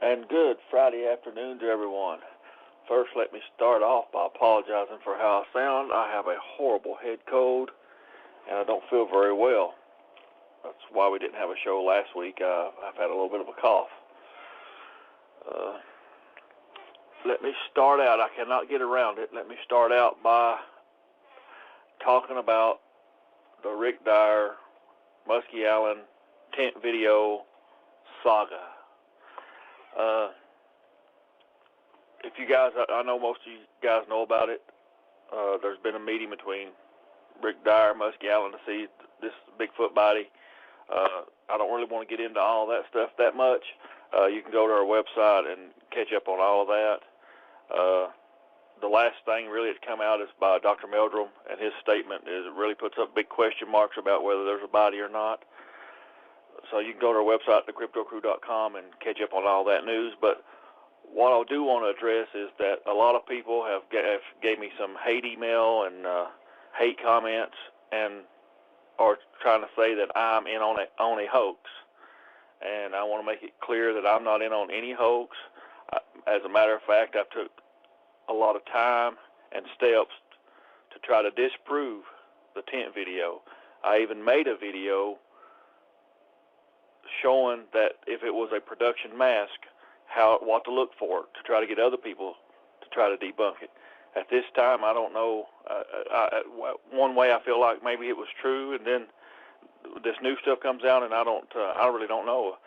And good Friday afternoon to everyone. First, let me start off by apologizing for how I sound. I have a horrible head cold, and I don't feel very well. That's why we didn't have a show last week. I've had a little bit of a cough. Let me start out. I cannot get around it. Let me start out by talking about the Rick Dyer, Muskie Allen tent video saga. If you guys, I know most of you guys know about it. There's been a meeting between Rick Dyer, Muskie Allen to see this Bigfoot body. I don't really want to get into all that stuff that much. You can go to our website and catch up on all of that. The last thing really that's come out is by Dr. Meldrum, and his statement is it really puts up big question marks about whether there's a body or not. So you can go to our website, thecryptocrew.com, and catch up on all that news. But what I do want to address is that a lot of people have gave me some hate email and hate comments and are trying to say that I'm in on a hoax. And I want to make it clear that I'm not in on any hoax. As a matter of fact, I took a lot of time and steps to try to disprove the tent video. I even made a video showing that if it was a production mask, what to look for to try to get other people to try to debunk it. At this time, I don't know. One way I feel like maybe it was true, and then this new stuff comes out, and I really don't know.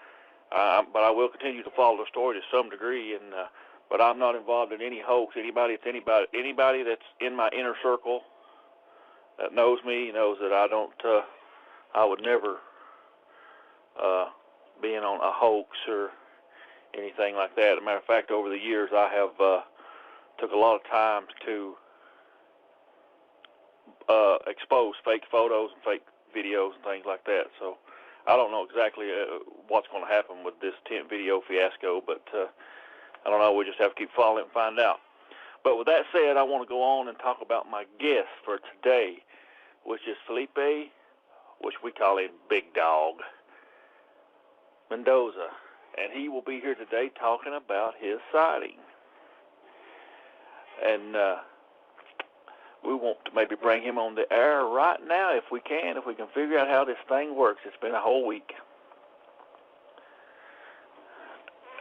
But I will continue to follow the story to some degree, and but I'm not involved in any hoax. Anybody that's in my inner circle that knows me knows that I would never be in on a hoax or anything like that. As a matter of fact, over the years, I have took a lot of time to expose fake photos and fake videos and things like that. So I don't know exactly what's going to happen with this tent video fiasco, but I don't know. We'll just have to keep following it and find out. But with that said, I want to go on and talk about my guest for today, which is Felipe, which we call him Bigdog Mendoza. And he will be here today talking about his sighting. And we want to maybe bring him on the air right now if we can figure out how this thing works. It's been a whole week.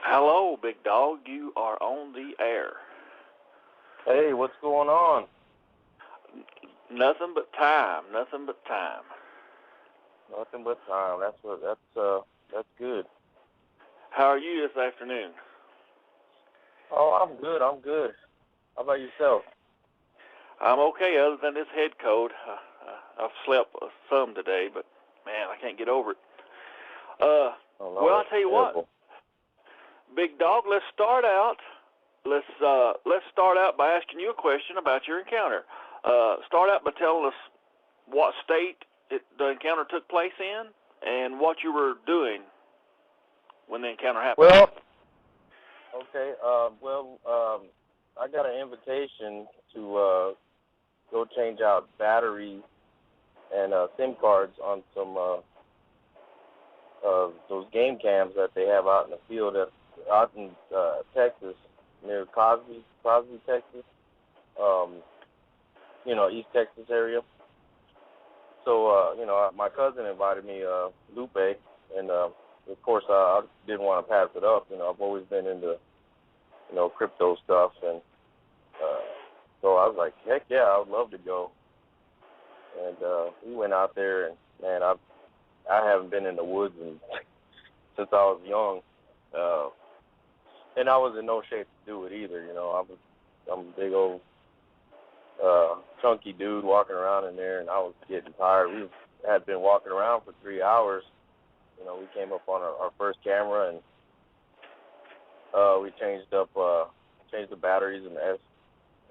Hello, Big Dog. You are on the air. Hey, what's going on? Nothing but time. Nothing but time. Nothing but time. That's good. How are you this afternoon? Oh, I'm good. How about yourself? I'm okay, other than this head cold. I've slept some today, but man, I can't get over it. Oh, no, well, I'll tell you what, Big Dog. Let's start out. Let's start out by asking you a question about your encounter. Start out by telling us what state the encounter took place in and what you were doing when the encounter happened. Well, okay. I got an invitation to go change out batteries and SIM cards on some those game cams that they have out in the field out in Texas, near Crosby, Texas. East Texas area. So, my cousin invited me, Lupe, and of course I didn't want to pass it up. I've always been into crypto stuff, and so I was like, heck yeah, I would love to go. And we went out there, and man, I haven't been in the woods since I was young, and I was in no shape to do it either. I'm a big old chunky dude walking around in there, and I was getting tired. We had been walking around for 3 hours. We came up on our first camera, and we changed the batteries and the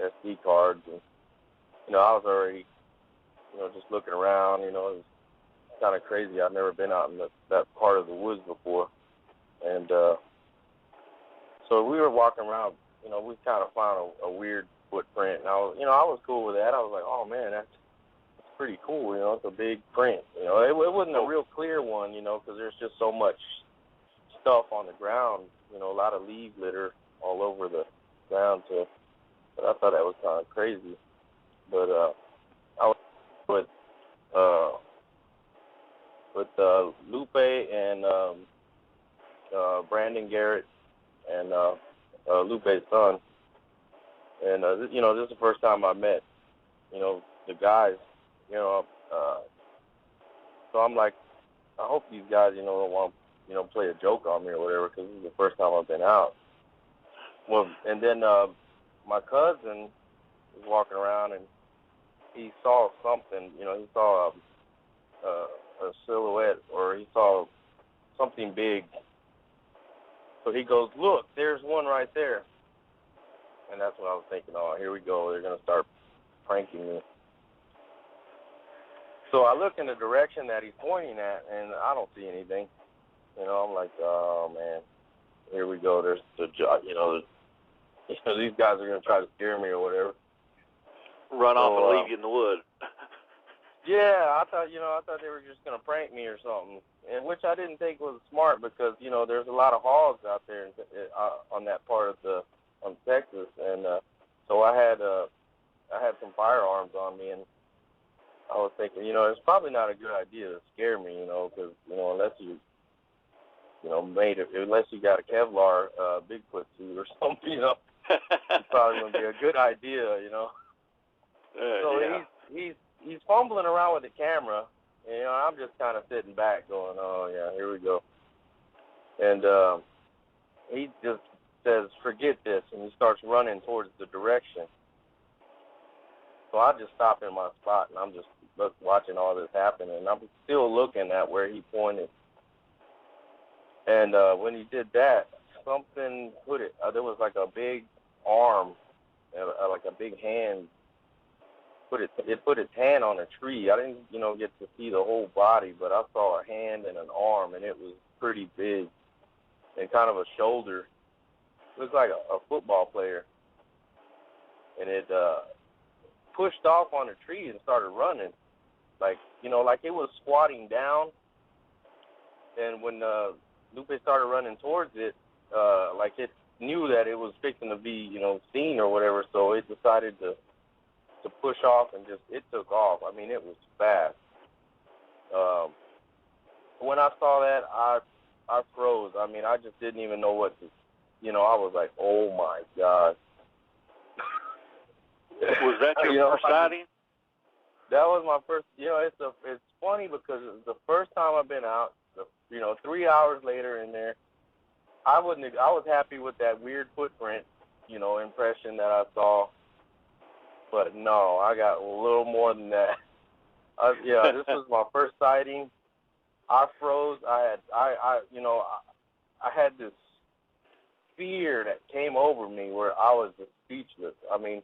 SD cards, and I was already just looking around. It was kind of crazy. I've never been out in that part of the woods before, and so we were walking around. We kind of found a weird footprint, and I was cool with that. I was like, oh man, that's pretty cool. It's a big print. It wasn't a real clear one, because there's just so much stuff on the ground, a lot of leaf litter all over the ground. But I thought that was kind of crazy. But I was with Lupe and Brandon Garrett and Lupe's son. And, this is the first time I met, the guys, so I'm like, I hope these guys, don't want to, play a joke on me or whatever, because this is the first time I've been out. Well, and then my cousin was walking around, and he saw something, he saw a silhouette, or he saw something big. So he goes, look, there's one right there. And that's when I was thinking, oh, here we go. They're going to start pranking me. So I look in the direction that he's pointing at, and I don't see anything. I'm like, oh, man, here we go. There's these guys are going to try to scare me or whatever. Run off and leave you in the wood. Yeah, I thought they were just going to prank me or something, and which I didn't think was smart because, there's a lot of hogs out there on that part of Texas, and so I had some firearms on me, and I was thinking, it's probably not a good idea to scare me, because, unless you, unless you got a Kevlar Bigfoot suit or something, it's probably going to be a good idea, So yeah. he's fumbling around with the camera, and, I'm just kind of sitting back going, oh, yeah, here we go. And he just says, forget this, and he starts running towards the direction. So I just stopped in my spot, and I'm just watching all this happen, and I'm still looking at where he pointed. And when he did that, something there was like a big arm, like a big hand. It put its hand on a tree. I didn't, get to see the whole body, but I saw a hand and an arm, and it was pretty big and kind of a shoulder. It looked like a football player. And it pushed off on a tree and started running. Like it was squatting down. And when Lupe started running towards it, like it knew that it was fixing to be, seen or whatever, so it decided to push off and it took off. I mean, it was fast. When I saw that, I froze. I mean, I just didn't even know what to, I was like, oh my God. Was that your first sighting? That was my first. It's funny because it's the first time I've been out. 3 hours later in there, I was happy with that weird footprint, impression that I saw. But no, I got a little more than that. This was my first sighting. I froze. I had this fear that came over me where I was just speechless. I mean.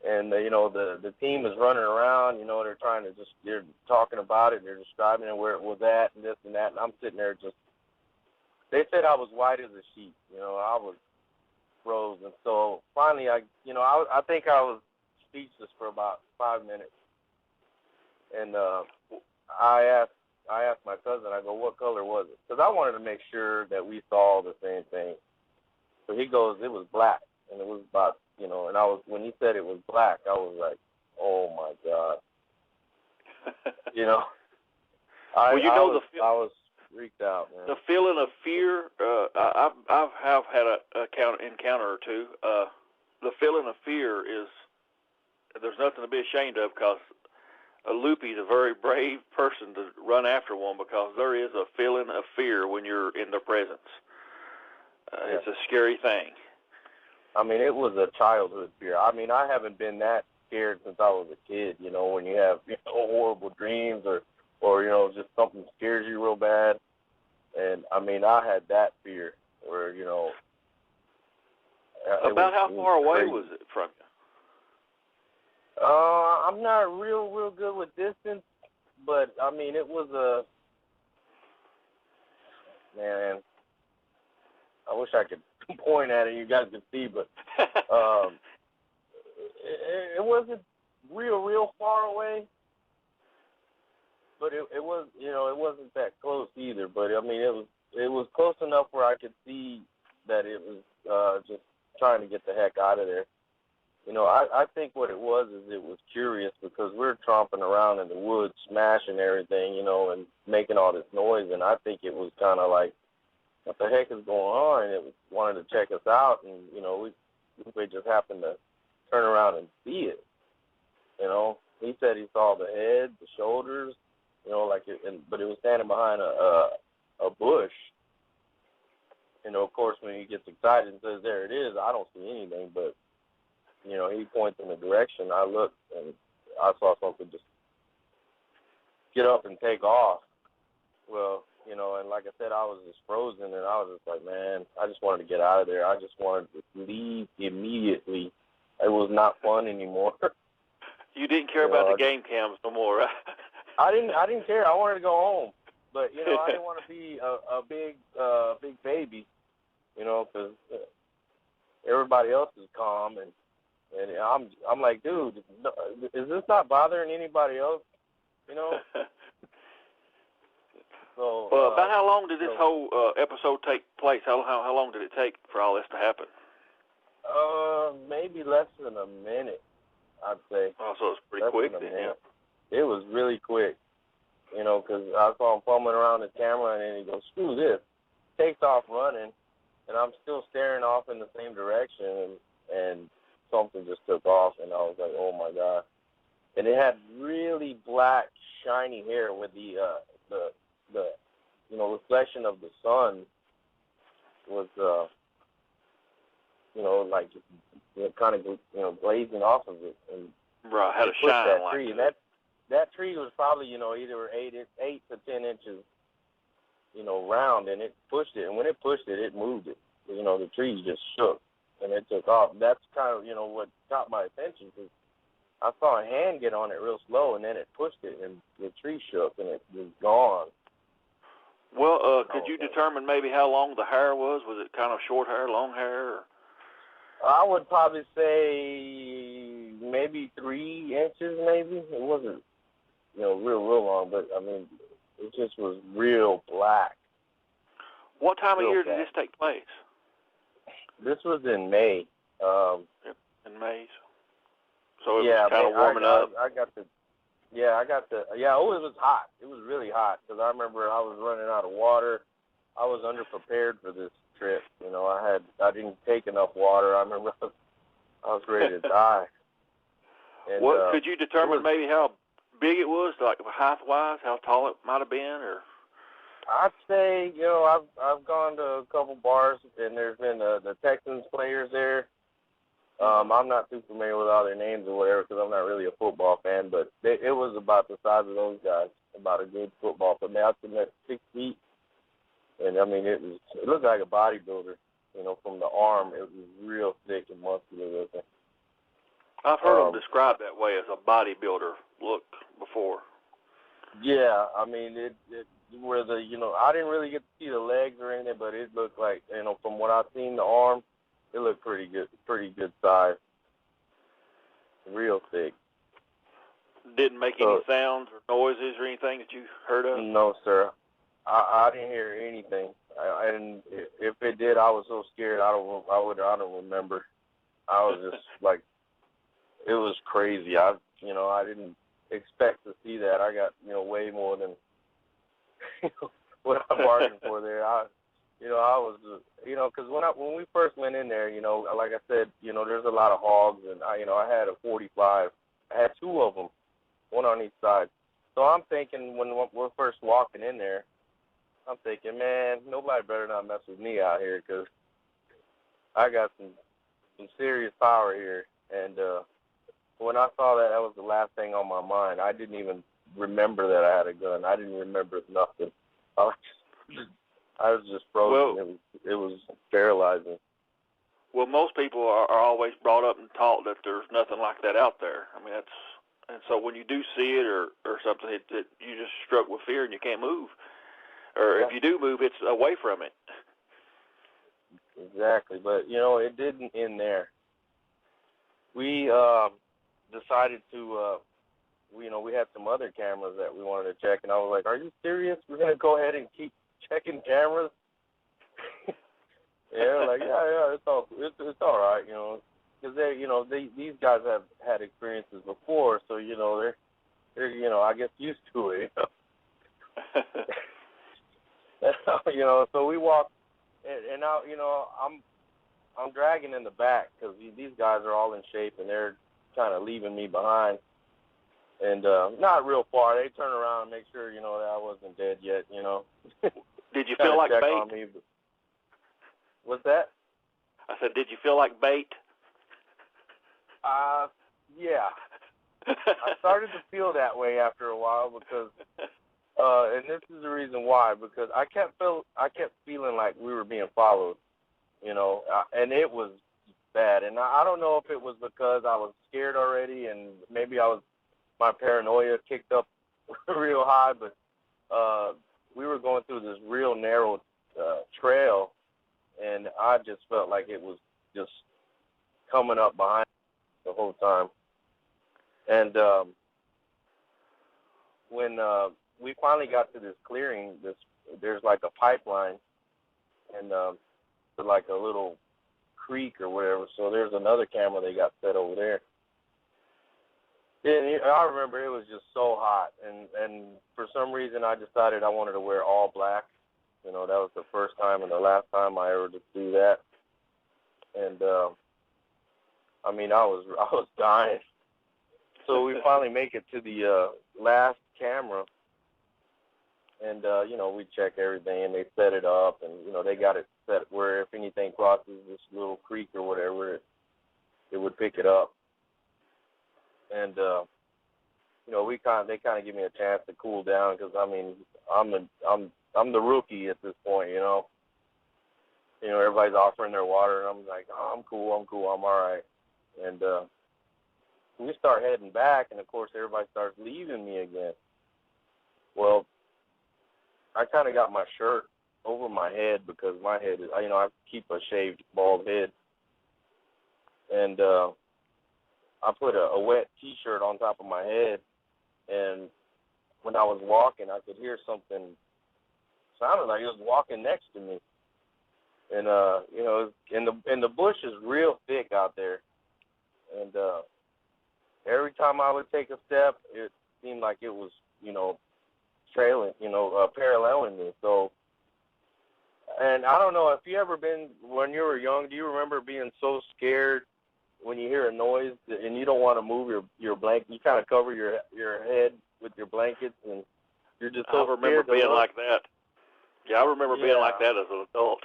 And, the team is running around, they're talking about it, they're describing it, where it was at and this and that, and I'm sitting there they said I was white as a sheet, I was frozen. So finally, I think I was speechless for about 5 minutes. And I asked my cousin, I go, what color was it? Because I wanted to make sure that we saw the same thing. So he goes, it was black, and it was about, and when he said it was black, I was like, oh my God. I was freaked out, man. The feeling of fear, I have had a encounter or two. The feeling of fear is, there's nothing to be ashamed of, because Lupe's a very brave person to run after one, because there is a feeling of fear when you're in their presence. It's a scary thing. I mean, it was a childhood fear. I mean, I haven't been that scared since I was a kid, when you have horrible dreams or just something scares you real bad. And, I mean, I had that fear where, About how far away was it from you? I'm not real good with distance, but, I mean, it was man, I wish I could point at it, you guys could see, but it wasn't real far away, but it was, it wasn't that close either. But I mean, was close enough where I could see that it was just trying to get the heck out of there. You know, I think what it was is it was curious because we're tromping around in the woods, smashing everything, you know, and making all this noise. And I think it was kind of like, what the heck is going on? And it wanted to check us out. And, you know, we just happened to turn around and see it. You know, he said he saw the head, the shoulders, you know, like but it was standing behind a bush. You know, of course, when he gets excited and says, there it is, I don't see anything, but, you know, he points in the direction. I looked, and I saw something just get up and take off. Well, you know, and like I said, I was just frozen, and I was just like, man, I just wanted to get out of there. I just wanted to leave immediately. It was not fun anymore. You didn't care about the game cams no more, right? I didn't care. I wanted to go home. But, you know, I didn't want to be a big baby, you know, because everybody else is calm, and I'm like, dude, is this not bothering anybody else? You know? So. Well, about how long did this whole episode take place? How long did it take for all this to happen? Maybe less than a minute, I'd say. Oh, so it was pretty quick then, yeah. It was really quick, you know, because I saw him fumbling around his camera, and then he goes, screw this, takes off running, and I'm still staring off in the same direction, and something just took off, and I was like, oh, my God. And it had really black, shiny hair with the you know, reflection of the sun was, you know, like kind of, you know, blazing off of it. And right, had a shine that like tree. it. And that tree was probably, you know, either 8 to 10 inches, you know, round, and it pushed it. And when it pushed it, it moved it. You know, the tree just shook, and it took off. That's kind of, you know, what caught my attention, because I saw a hand get on it real slow, and then it pushed it, and the tree shook, and it was gone. Well, could you determine maybe how long the hair was? Was it kind of short hair, long hair? Or? I would probably say maybe 3 inches, maybe. It wasn't, you know, real long, but, I mean, it just was real black. What time of year did this take place? This was in May. Yep, in May. So it was kind of warming up. Oh, it was hot. It was really hot, because I remember I was running out of water. I was underprepared for this trip. You know, I didn't take enough water. I remember I was ready to die. And, could you determine maybe how big it was, like height-wise, how tall it might have been, or? I'd say, you know, I've gone to a couple bars, and there's been the Texans players there. I'm not too familiar with all their names or whatever, because I'm not really a football fan, but it was about the size of those guys, about a good football. But now I'm at 6 feet, and I mean, it looked like a bodybuilder. You know, from the arm, it was real thick and muscular looking. I've heard them described that way, as a bodybuilder look before. Yeah, I mean, it where the, you know, I didn't really get to see the legs or anything, but it looked like, you know, from what I've seen, the arm, it looked pretty good size. Real thick. Didn't make any sounds or noises or anything that you heard of? No, sir. I didn't hear anything. And if it did, I was so scared. I don't remember. I was just like, it was crazy. I didn't expect to see that. I got, you know, way more than what I bargained for there. I was, you know, because when we first went in there, you know, like I said, you know, there's a lot of hogs, and I had a 45. I had 2 of them, one on each side. So I'm thinking, when we're first walking in there, I'm thinking, man, nobody better not mess with me out here, because I got some serious power here. And when I saw that, that was the last thing on my mind. I didn't even remember that I had a gun. I didn't remember nothing. I was just frozen. Well, it was paralyzing. Well, most people are always brought up and taught that there's nothing like that out there. I mean, and so when you do see it or something, you just struck with fear and you can't move. Or if you do move, it's away from it. Exactly. But, you know, it didn't end there. We decided to, you know, we had some other cameras that we wanted to check, and I was like, are you serious? We're going to go ahead and keep checking cameras? Yeah, like it's all right, because these guys have had experiences before, so they're I guess used to it. So we walk, and now I'm dragging in the back because these guys are all in shape and they're kind of leaving me behind, and not real far. They turn around and make sure that I wasn't dead yet. Did you feel like check bait? on me, but... What's that? I said, did you feel like bait? Yeah. I started to feel that way after a while because, and this is the reason why, because I kept feeling like we were being followed, and it was bad. And I don't know if it was because I was scared already, and maybe my paranoia kicked up real high, but we were going through this real narrow trail, and I just felt like it was just coming up behind the whole time. And when we finally got to this clearing, there's like a pipeline and like a little creek or whatever. So there's another camera they got set over there. And I remember it was just so hot, and for some reason I decided I wanted to wear all black. That was the first time and the last time I ever did do that. And I was dying. So we finally make it to the last camera, and we check everything, and they set it up, and they got it set where if anything crosses this little creek or whatever, it would pick it up. And they kind of give me a chance to cool down because I'm the rookie at this point. Everybody's offering their water, and I'm like, oh, I'm cool, I'm all right. And we start heading back, and of course everybody starts leaving me again. Well, I kind of got my shirt over my head because my head is, I keep a shaved bald head, and I put a wet T-shirt on top of my head, and when I was walking, I could hear something sounded like it was walking next to me, and and the bush is real thick out there, and every time I would take a step, it seemed like it was trailing, paralleling me. So, and I don't know if you ever been when you were young. Do you remember being so scared when you hear a noise and you don't want to move your blanket? You kind of cover your head with your blankets, and you're just so I remember scared being like that. Yeah, I remember being like that as an adult.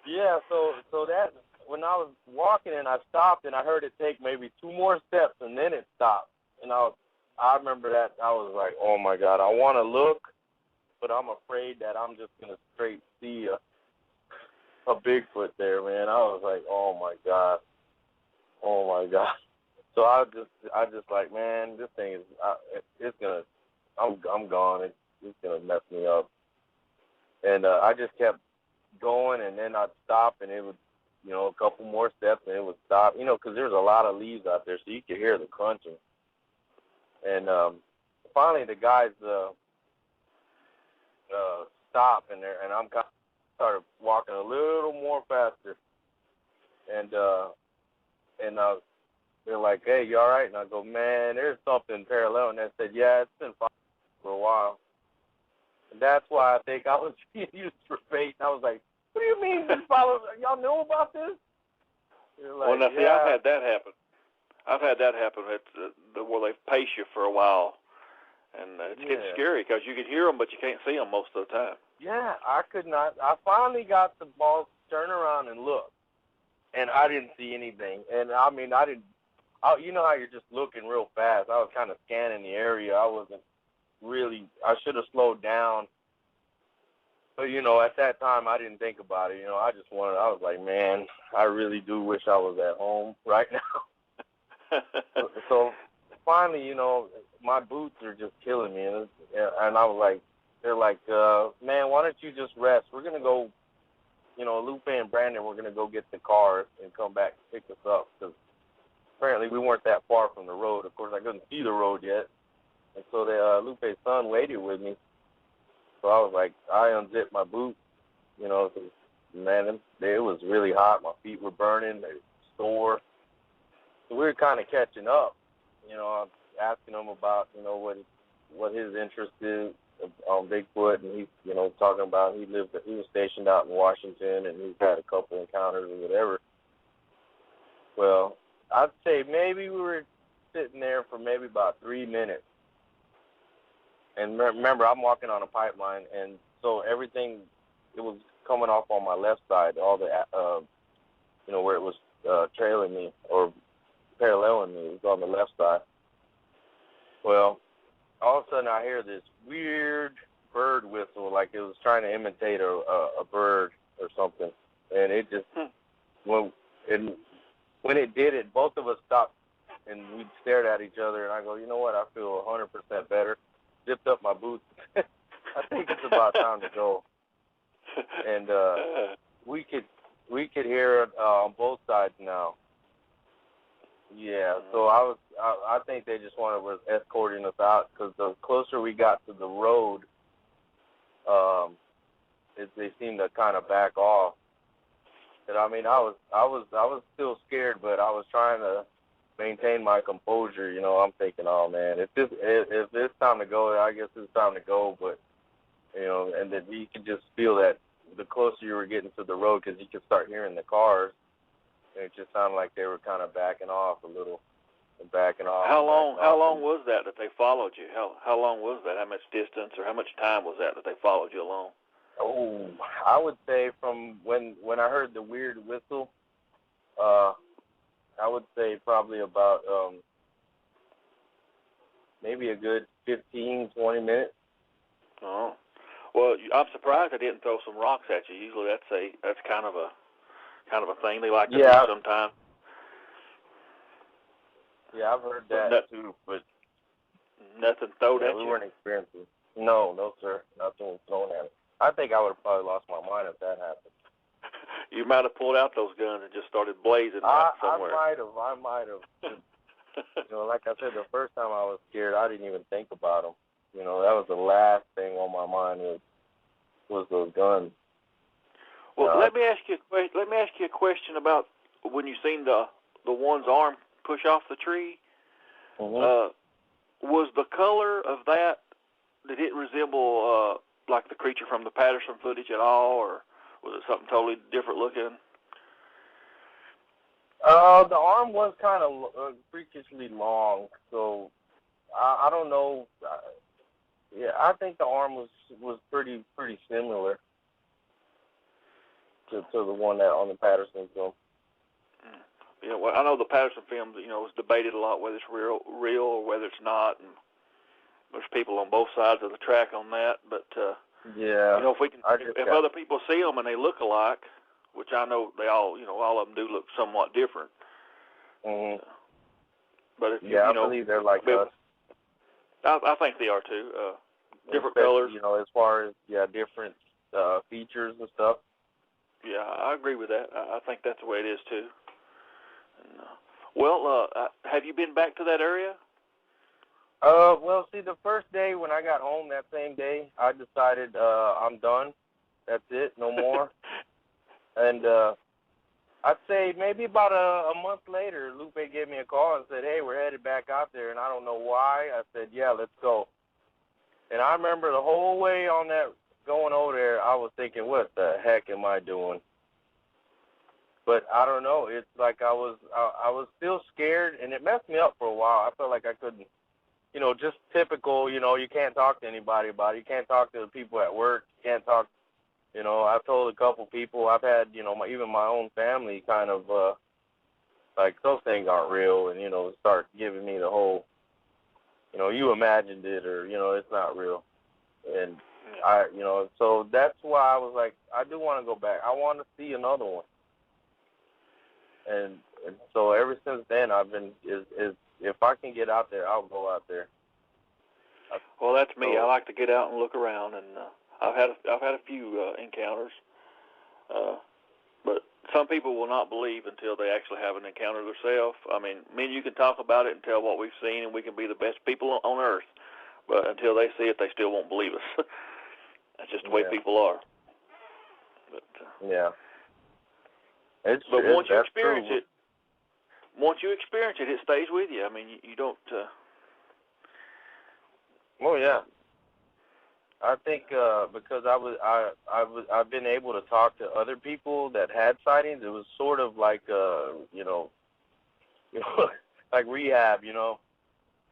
Yeah, so that when I was walking and I stopped and I heard it take maybe 2 more steps and then it stopped, and I remember that. I was like, oh my God, I want to look, but I'm afraid that I'm just gonna straight see a Bigfoot there, man. I was like, oh my God. So I just like, man, this thing is, it's gonna, I'm gone. It's gonna mess me up. And I just kept going, and then I'd stop, and it would, a couple more steps, and it would stop, because there's a lot of leaves out there, so you could hear the crunching. And finally, the guys stopped, and I'm kind of started walking a little more faster, and they're like, hey, you all right? And I go, man, there's something parallel. And they said, yeah, it's been following for a while. And that's why I think I was being used for bait. And I was like, what do you mean been followed? Y'all know about this? Like, well, now, see, yeah. I've had that happen. Where they pace you for a while. And it gets scary because you can hear them, but you can't see them most of the time. Yeah, I could not. I finally got the balls to turn around and look, and I didn't see anything. And, I didn't. You know how you're just looking real fast. I was kind of scanning the area. I wasn't really. I should have slowed down. But, at that time, I didn't think about it. I was like, man, I really do wish I was at home right now. So finally, my boots are just killing me. And I was like, they're like, man, why don't you just rest? We're going to go, Lupe and Brandon, we're going to go get the car and come back and pick us up. Because apparently we weren't that far from the road. Of course, I couldn't see the road yet. And so Lupe's son waited with me. So I was like, I unzipped my boot, man, it was really hot. My feet were burning. They were sore. So we were kind of catching up. You know, I'm asking him about, you know, what his interest is on Bigfoot, and he's, you know, talking about he was stationed out in Washington, and he's had a couple encounters or whatever. Well, I'd say maybe we were sitting there for maybe about 3 minutes. And remember, I'm walking on a pipeline, and so everything, it was coming off on my left side, all the, you know, where it was trailing me or paralleling me. It was on the left side. Well, all of a sudden I hear this weird bird whistle, like it was trying to imitate a bird or something. And it just, when it did it, both of us stopped, and we stared at each other, and I go, you know what, I feel 100% better. Zipped up my boots. I think it's about time to go. And we could hear it on both sides now. Yeah, so I think they just was escorting us out, because the closer we got to the road, they seemed to kind of back off. And I mean, I was still scared, but I was trying to maintain my composure. You know, I'm thinking, oh man, if it's time to go, I guess it's time to go. But you know, and then you could just feel that the closer you were getting to the road, because you could start hearing the cars, and it just sounded like they were kind of backing off a little, and backing off. How long was that they followed you? How long was that? How much distance or how much time was that they followed you along? Oh, I would say from when I heard the weird whistle, I would say probably about maybe a good 15, 20 minutes. Oh, well, I'm surprised they didn't throw some rocks at you. Usually that's kind of a thing they like to do sometimes. Yeah, I've heard that too, but nothing thrown at you. We weren't experiencing. No, sir, nothing was thrown at us. I think I would have probably lost my mind if that happened. You might have pulled out those guns and just started blazing somewhere. I might have. You know, like I said, the first time I was scared, I didn't even think about them. You know, that was the last thing on my mind was those guns. Well, let me ask you a question about when you seen the one's arm push off the tree. Mm-hmm. Was the color of that? Did it resemble like the creature from the Patterson footage at all, or was it something totally different looking? The arm was kind of freakishly long, so I don't know. Yeah, I think the arm was pretty similar to the one that on the Patterson film. Yeah, well, I know the Patterson film, you know, was debated a lot whether it's real or whether it's not, and there's people on both sides of the track on that. But yeah, you know, if other people see them and they look alike, which I know they all, you know, all of them do look somewhat different. Mm-hmm. But if I believe they're like us. I think they are too. Different especially, colors. You know, as far as different features and stuff. Yeah, I agree with that. I think that's the way it is too. And, well, have you been back to that area? Well, see, the first day when I got home that same day, I decided I'm done. That's it, no more. And I'd say maybe about a month later, Lupe gave me a call and said, hey, we're headed back out there, and I don't know why. I said, yeah, let's go. And I remember the whole way on that going over there, I was thinking, what the heck am I doing? But I don't know. It's like I was still scared, and it messed me up for a while. I felt like I couldn't, you know, just typical, you know, you can't talk to anybody about it. You can't talk to the people at work. You can't talk, you know, I've told a couple people, I've had, you know, even my own family kind of, like, those things aren't real, and, you know, start giving me the whole, you know, you imagined it, or, you know, it's not real. And you know, so that's why I was like, I do want to go back. I want to see another one. And so ever since then, I've been, if I can get out there, I'll go out there. Well, that's me. I like to get out and look around, and I've had a few encounters. But some people will not believe until they actually have an encounter themselves. I mean, me and you can talk about it and tell what we've seen, and we can be the best people on earth. But until they see it, they still won't believe us. That's just the way people are. But, yeah. But once you experience true. it, it stays with you. I mean, you don't. Oh yeah. I think because I've been able to talk to other people that had sightings. It was sort of like like rehab, because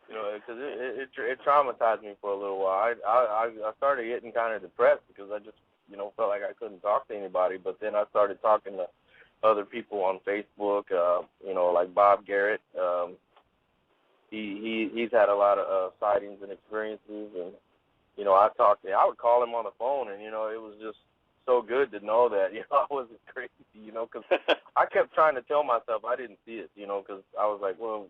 it traumatized me for a little while. I started getting kind of depressed because I just felt like I couldn't talk to anybody. But then I started talking to other people on Facebook, like Bob Garrett. He's had a lot of sightings and experiences, and I would call him on the phone, and it was just so good to know that I wasn't crazy, because I kept trying to tell myself I didn't see it, because I was like, well,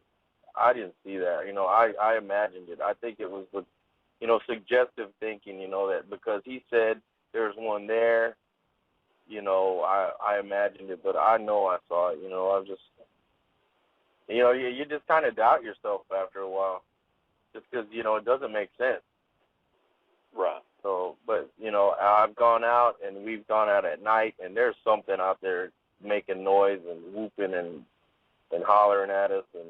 I didn't see that, I imagined it. I think it was with suggestive thinking, that because he said there's one there, I imagined it, but I know I saw it. I just you just kind of doubt yourself after a while, just because it doesn't make sense. Right. So, but I've gone out, and we've gone out at night, and there's something out there making noise and whooping and hollering at us, and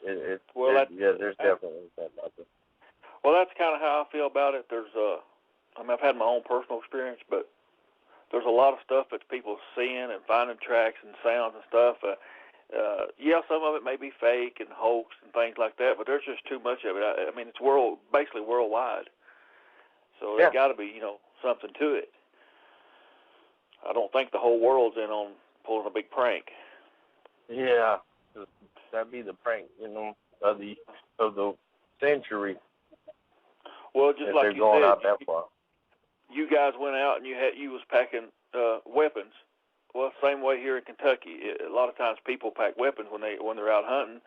there's definitely something out there. Well, that's kind of how I feel about it. There's I've had my own personal experience, but there's a lot of stuff that people are seeing and finding tracks and sounds and stuff. Yeah, some of it may be fake and hoax and things like that, but there's just too much of it. I mean, it's basically worldwide. So there's got to be, something to it. I don't think the whole world's in on pulling a big prank. Yeah, that'd be the prank, of the century. Well, just if like they're you going said, out that far. You guys went out and you was packing weapons. Well, same way here in Kentucky. A lot of times people pack weapons when they're out hunting.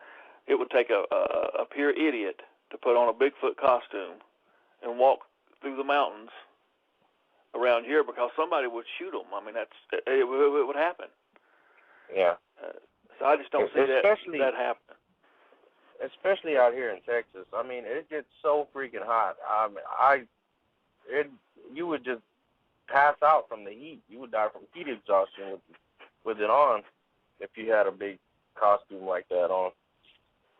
It would take a pure idiot to put on a Bigfoot costume and walk through the mountains around here because somebody would shoot them. I mean, it would happen. Yeah. So I just don't see that happen. Especially out here in Texas. I mean, it gets so freaking hot. You would just pass out from the heat. You would die from heat exhaustion with it on if you had a big costume like that on.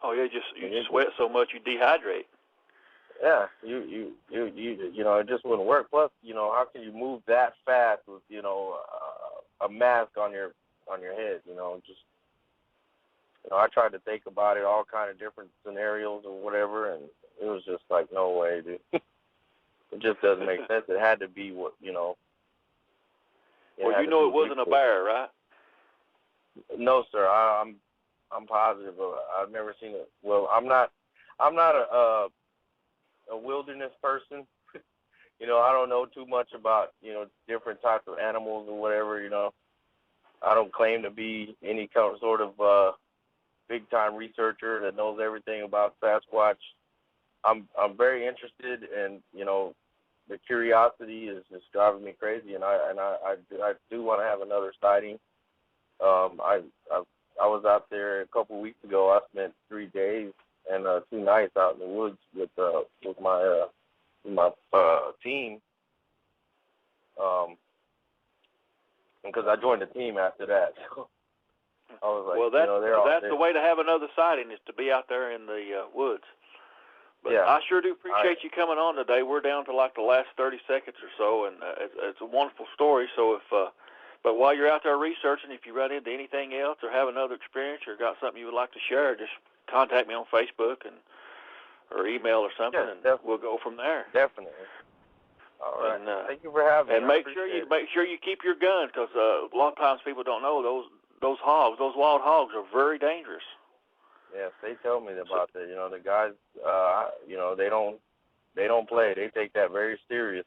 Oh yeah, you sweat so much you dehydrate. Yeah, you it just wouldn't work. Plus, how can you move that fast with a mask on your head? I tried to think about it, all kind of different scenarios or whatever, and it was just like, no way, dude. It just doesn't make sense. It had to be what. Well, it wasn't a bear, right? No, sir. I'm positive. I've never seen it. Well, I'm not a wilderness person. I don't know too much about different types of animals or whatever. I don't claim to be any sort of big time researcher that knows everything about Sasquatch. I'm very interested, and the curiosity is just driving me crazy, and I do want to have another sighting. I was out there a couple of weeks ago. I spent 3 days and 2 nights out in the woods with my team. Because I joined the team after that. So I was like, well, that's the way to have another sighting, is to be out there in the woods. But yeah, I sure do appreciate you coming on today. We're down to like the last 30 seconds or so, and it's a wonderful story. So but while you're out there researching, if you run into anything else or have another experience or got something you would like to share, just contact me on Facebook or email or something, and we'll go from there. Definitely. All right. And, thank you for having me. And make sure you keep your gun, because a lot of times people don't know those wild hogs are very dangerous. Yes, they tell me about that. The guys, they don't play. They take that very serious.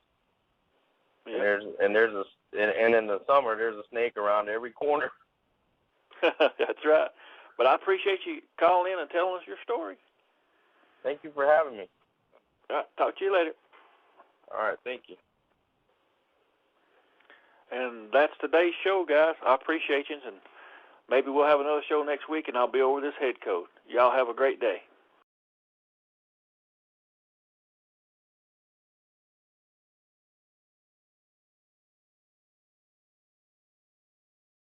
Yeah. And in the summer there's a snake around every corner. That's right. But I appreciate you calling in and telling us your story. Thank you for having me. All right, talk to you later. All right, thank you. And that's today's show, guys. I appreciate you, and maybe we'll have another show next week, and I'll be over this head coat. Y'all have a great day.